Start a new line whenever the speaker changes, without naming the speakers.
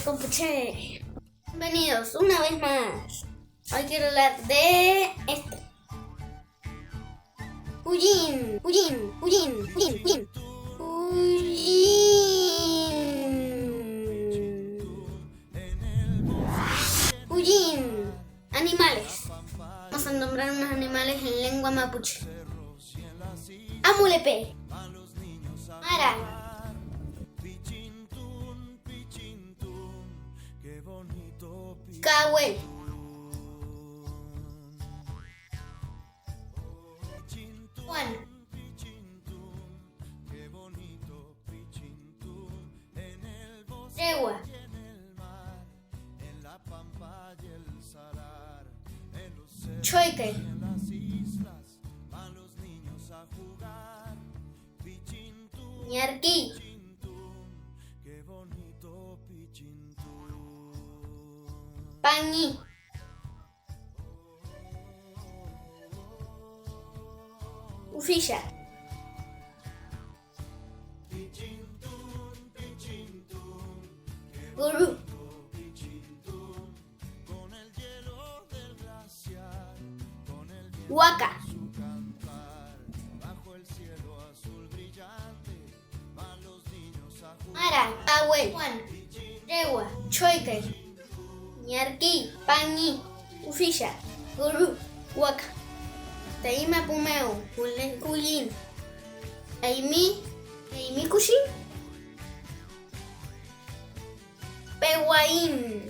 Compuche. Bienvenidos una vez más. Hoy quiero hablar de esto. Huyin. Animales. Vamos a nombrar unos animales en lengua mapuche. Amulepe. Mara. Cahuel. Juan. Yegua. Choique. Ñarquí. Pañi. Ufilla. Gurú. Huaca. Mara. Cahuel. Juan. Yegua. Choique. Ñarquí. Pañi. Ufilla. Gurú. Huaca. Taima Pumeo. Huyin. Aimi Kushin. Pehuaín.